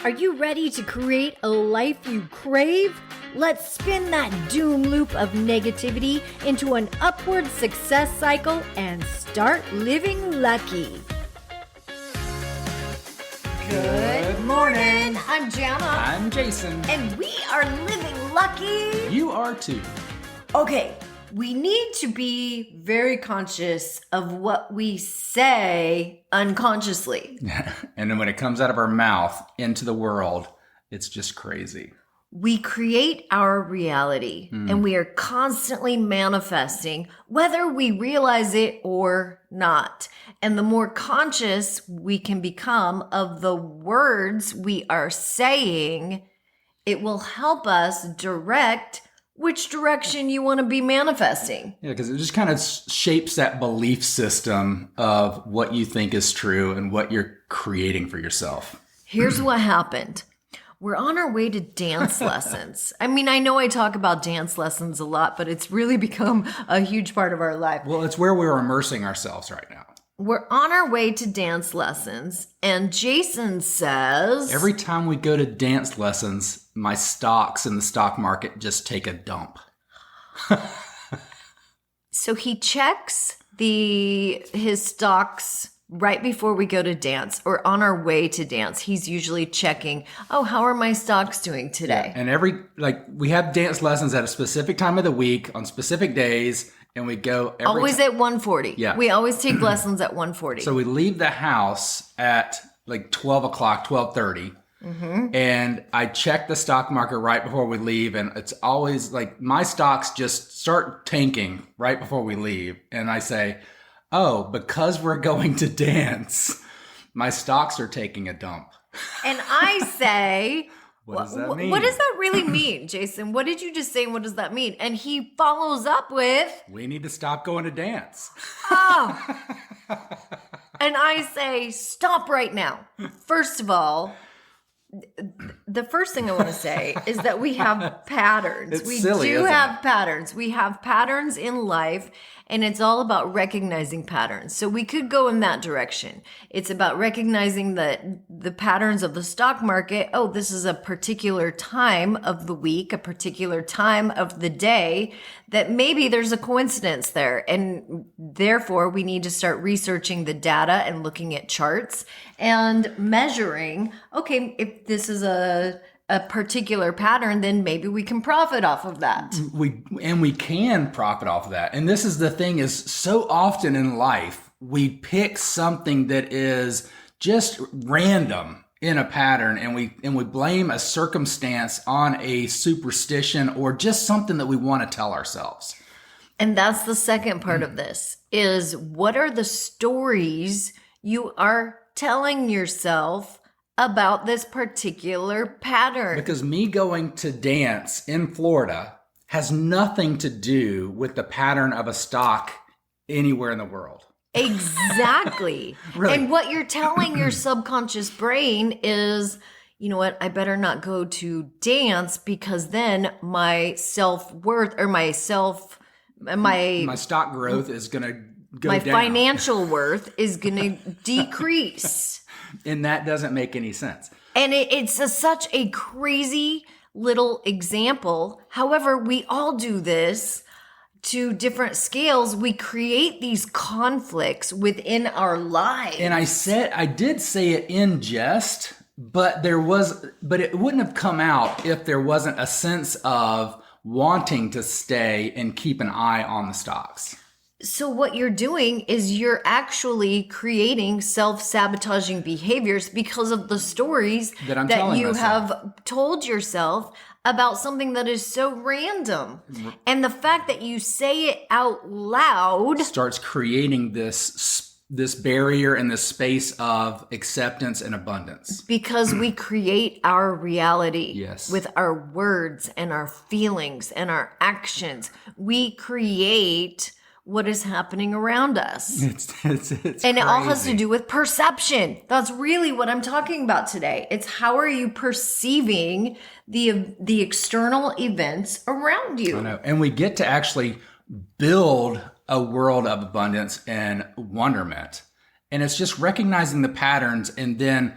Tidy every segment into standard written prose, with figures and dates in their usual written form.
Are you ready to create a life you crave? Let's spin that doom loop of negativity into an upward success cycle and start living lucky. Good morning. I'm Jana. I'm Jason. And we are living lucky. You are too. Okay, we need to be very conscious of what we say unconsciously. And then when it comes out of our mouth into the world, it's just crazy. We create our reality and we are constantly manifesting, whether we realize it or not. And the more conscious we can become of the words we are saying, it will help us direct which direction you want to be manifesting. Yeah, because it just kind of shapes that belief system of what you think is true and what you're creating for yourself. Here's what happened. We're on our way to dance lessons. I mean, I know I talk about dance lessons a lot, but it's really become a huge part of our life. Well, it's where we're immersing ourselves right now. We're on our way to dance lessons, and Jason says... Every time we go to dance lessons, my stocks in the stock market just take a dump. So he checks his stocks right before we go to dance or on our way to dance. He's usually checking, how are my stocks doing today? Yeah, and we have dance lessons at a specific time of the week on specific days, and we go always at 1:40. Yeah. We always take lessons at 1:40. So we leave the house at like 12 o'clock, 12:30. And I check the stock market right before we leave. And it's always like my stocks just start tanking right before we leave. And I say, because we're going to dance, my stocks are taking a dump. And I say... What does that mean? What does that really mean, Jason? What did you just say and what does that mean? And he follows up with... We need to stop going to dance. And I say, stop right now. First of all, the first thing I want to say is that we have patterns. It's silly, do isn't have it? patterns. We have patterns in life, and it's all about recognizing patterns. So we could go in that direction. It's about recognizing the patterns of the stock market. This is a particular time of the week, a particular time of the day that maybe there's a coincidence there. And therefore, we need to start researching the data and looking at charts and measuring, if this is a particular pattern, then maybe we can profit off of that. We can profit off of that. And this is the thing is so often in life, we pick something that is just random in a pattern and we blame a circumstance on a superstition or just something that we want to tell ourselves. And that's the second part of this is what are the stories you are telling yourself about this particular pattern? Because me going to dance in Florida has nothing to do with the pattern of a stock anywhere in the world. Exactly. Really? And what you're telling your subconscious brain is, you know what, I better not go to dance because then my self-worth or my stock growth is going to go my down. financial worth is going to decrease. And that doesn't make any sense. And it's such a crazy little example. However, we all do this to different scales. We create these conflicts within our lives. And I did say it in jest, but it wouldn't have come out if there wasn't a sense of wanting to stay and keep an eye on the stocks. So what you're doing is you're actually creating self-sabotaging behaviors because of the stories that you have told yourself about something that is so random. And the fact that you say it out loud starts creating this barrier and this space of acceptance and abundance. Because we create our reality with our words and our feelings and our actions. We create what is happening around us. It's and crazy. It all has to do with perception. That's really what I'm talking about today. It's how are you perceiving the external events around you? I know. And we get to actually build a world of abundance and wonderment. And it's just recognizing the patterns and then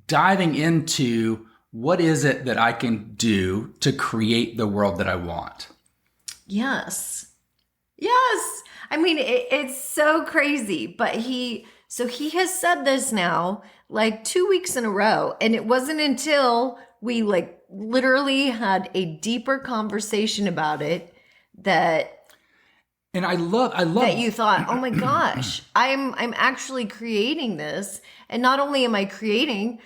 diving into what is it that I can do to create the world that I want. Yes. Yes. I mean, it's so crazy, but so he has said this now like 2 weeks in a row. And it wasn't until we like literally had a deeper conversation about it that And I love that you thought, oh my gosh, I'm actually creating this. And not only am I creating,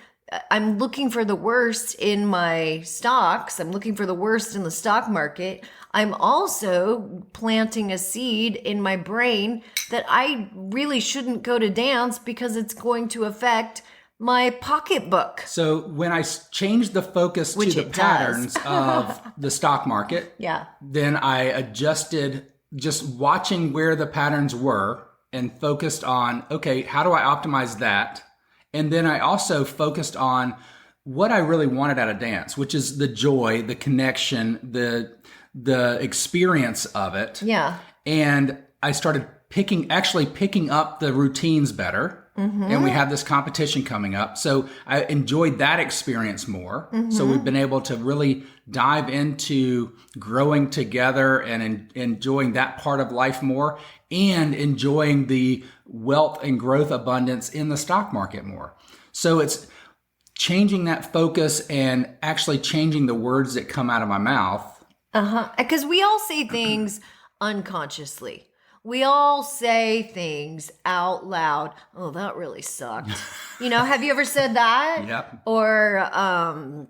I'm looking for the worst in my stocks. I'm looking for the worst in the stock market. I'm also planting a seed in my brain that I really shouldn't go to dance because it's going to affect my pocketbook. So when I changed the focus Which to the it patterns does. of the stock market, Yeah. then I adjusted just watching where the patterns were and focused on, okay, how do I optimize that? And then I also focused on what I really wanted out of dance, which is the joy, the connection, the experience of it. Yeah. And I started picking up the routines better. And we have this competition coming up. So I enjoyed that experience more. So we've been able to really dive into growing together and enjoying that part of life more, and enjoying the wealth and growth abundance in the stock market more. So it's changing that focus and actually changing the words that come out of my mouth. Because we all say things unconsciously. We all say things out loud. Oh, that really sucked. Have you ever said that? Yep. Or, I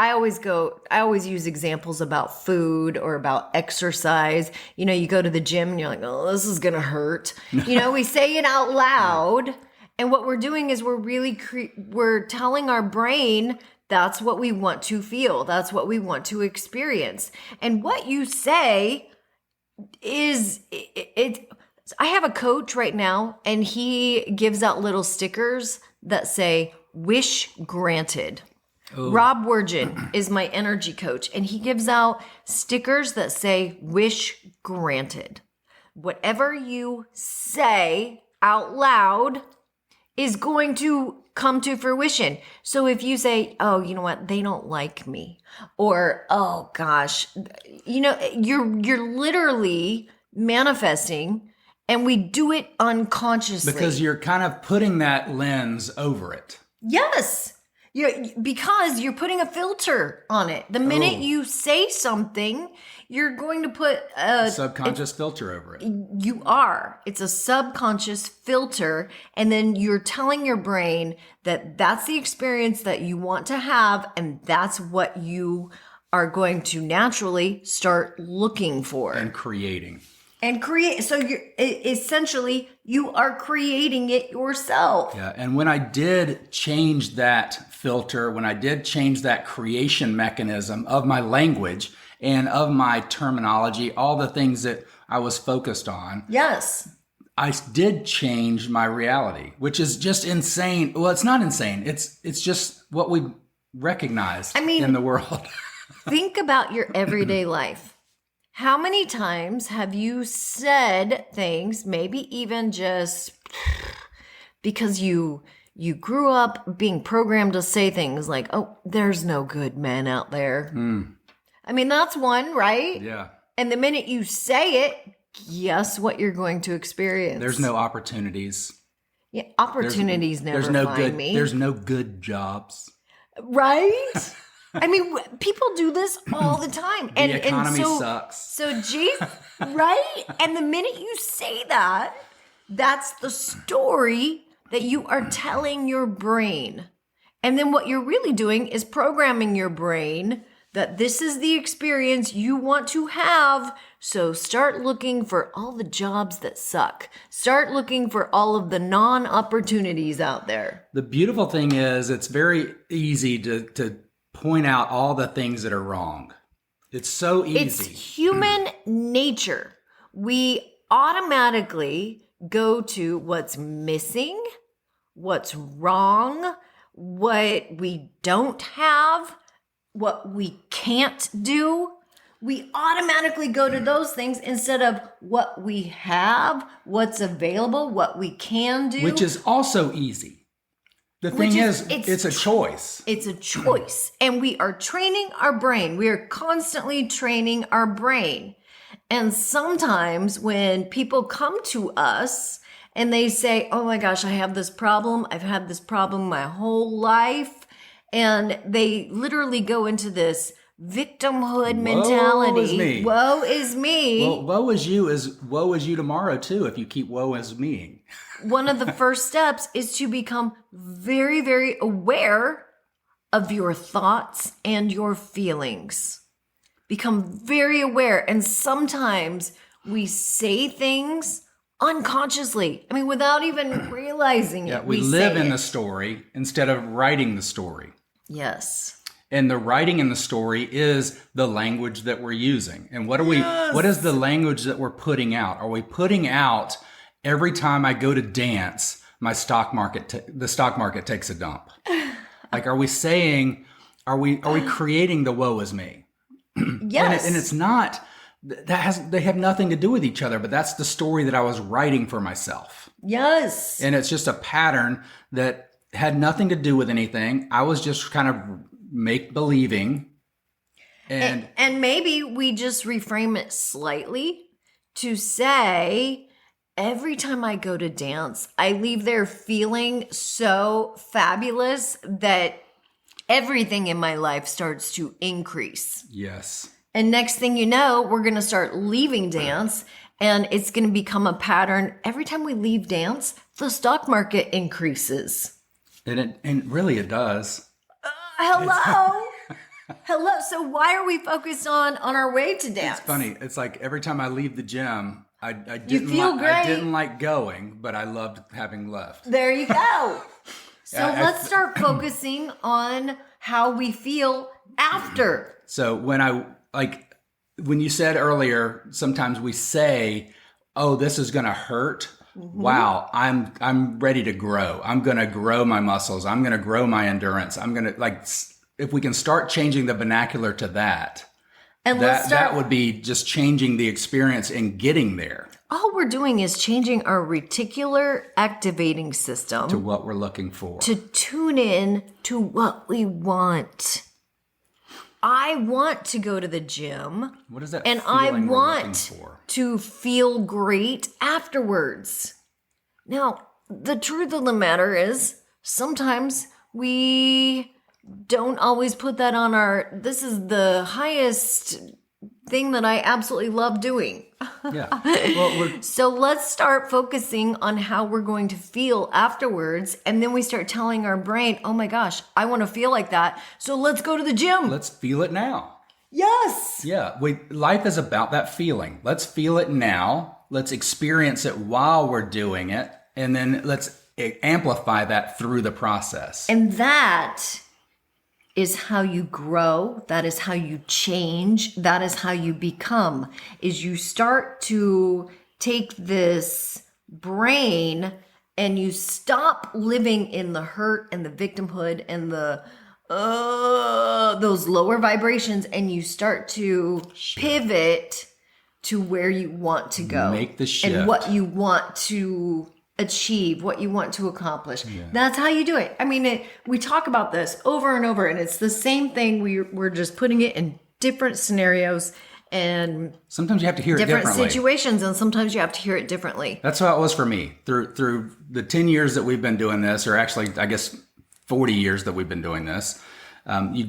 always use examples about food or about exercise. You go to the gym and you're like, oh, this is going to hurt. We say it out loud. And what we're doing is we're really, we're telling our brain that's what we want to feel. That's what we want to experience. And what you say is it. I have a coach right now, and he gives out little stickers that say "Wish granted." Ooh. Rob Wergen is my energy coach, and he gives out stickers that say "Wish granted." Whatever you say out loud is going to come to fruition. So if you say, oh, you know what, they don't like me, or, oh gosh, you're literally manifesting, and we do it unconsciously. Because you're kind of putting that lens over it. Yes. Because you're putting a filter on it. The minute you say something, you're going to put a subconscious filter over it. You are. It's a subconscious filter. And then you're telling your brain that that's the experience that you want to have. And that's what you are going to naturally start looking for. And creating. So you are creating it yourself. Yeah. And when I did change that filter, when I did change that creation mechanism of my language and of my terminology, all the things that I was focused on. Yes. I did change my reality, which is just insane. Well, it's not insane. It's just what we recognize in the world. Think about your everyday life. How many times have you said things, maybe even just because you grew up being programmed to say things like, oh, there's no good men out there. I mean, that's one, right? Yeah. And the minute you say it, guess what you're going to experience? There's no opportunities. Yeah, opportunities never find me. There's no good jobs. Right? I mean, people do this all the time. The economy sucks. So, right? And the minute you say that, that's the story that you are telling your brain. And then what you're really doing is programming your brain that this is the experience you want to have. So start looking for all the jobs that suck. Start looking for all of the non-opportunities out there. The beautiful thing is it's very easy to point out all the things that are wrong. It's so easy. It's human nature. We automatically go to what's missing, what's wrong, what we don't have, what we can't do. We automatically go to those things instead of what we have, what's available, what we can do. Which is also easy. The thing is, it's a choice. It's a choice. And we are training our brain. We are constantly training our brain. And sometimes when people come to us and they say, oh my gosh, I have this problem. I've had this problem my whole life. And they literally go into this victimhood mentality. Woe is me. Well, woe is you tomorrow too, if you keep woe is me. One of the first steps is to become very, very aware of your thoughts and your feelings. Become very aware. And sometimes we say things unconsciously. I mean, without even realizing it. Yeah, we live in the story instead of writing the story. Yes. And the writing in the story is the language that we're using. And what is the language that we're putting out? Are we putting out every time I go to dance, the stock market takes a dump? Like, are we saying, are we creating the woe is me? Yes. And it's not, they have nothing to do with each other, but that's the story that I was writing for myself. Yes. And it's just a pattern that had nothing to do with anything. I was just kind of make believing. And maybe we just reframe it slightly to say, every time I go to dance, I leave there feeling so fabulous that everything in my life starts to increase. Yes. And next thing you know, we're going to start leaving dance, and it's going to become a pattern. Every time we leave dance, the stock market increases. And really it does. Hello. Hello. So why are we focused on our way to dance? It's funny. It's like every time I leave the gym, I didn't like going, but I loved having left. There you go. So let's start focusing on how we feel after. So when you said earlier, sometimes we say, "Oh, this is going to hurt." Mm-hmm. Wow, I'm ready to grow. I'm going to grow my muscles. I'm going to grow my endurance. I'm going to if we can start changing the vernacular to that. And that would be just changing the experience and getting there. All we're doing is changing our reticular activating system to what we're looking for. To tune in to what we want. I want to go to the gym. What is that? And I want to feel great afterwards. Now, the truth of the matter is sometimes we don't always put that on this is the highest thing that I absolutely love doing. Yeah. Well, so let's start focusing on how we're going to feel afterwards. And then we start telling our brain, oh my gosh, I want to feel like that. So let's go to the gym. Let's feel it now. Yes. Yeah. Life is about that feeling. Let's feel it now. Let's experience it while we're doing it. And then let's amplify that through the process. And that is how you grow. That is how you change. That is how you become. Is you start to take this brain and you stop living in the hurt and the victimhood and the those lower vibrations, and you start to pivot to where you want to go. Make the shift. And what you want to achieve, what you want to accomplish. Yeah. That's how you do it. I mean, we talk about this over and over, and it's the same thing. We're just putting it in different scenarios and sometimes you have to hear it differently. Different situations, and sometimes you have to hear it differently. That's how it was for me through the 10 years that we've been doing this, or actually, I guess 40 years that we've been doing this.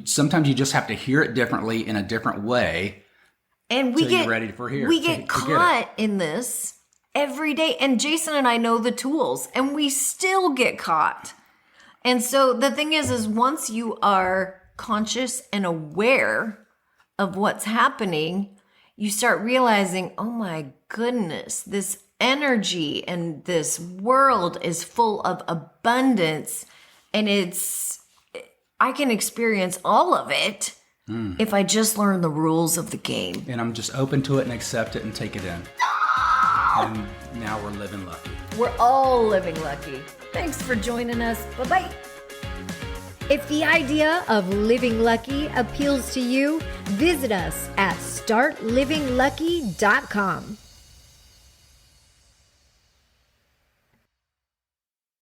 Sometimes you just have to hear it differently in a different way. And we get ready for here. We get caught in this every day. And Jason and I know the tools, and we still get caught. And so the thing is once you are conscious and aware of what's happening, you start realizing, oh my goodness, this energy and this world is full of abundance, and I can experience all of it if I just learn the rules of the game. And I'm just open to it and accept it and take it in. And now we're living lucky. We're all living lucky. Thanks for joining us. Bye-bye. If the idea of living lucky appeals to you, visit us at startlivinglucky.com.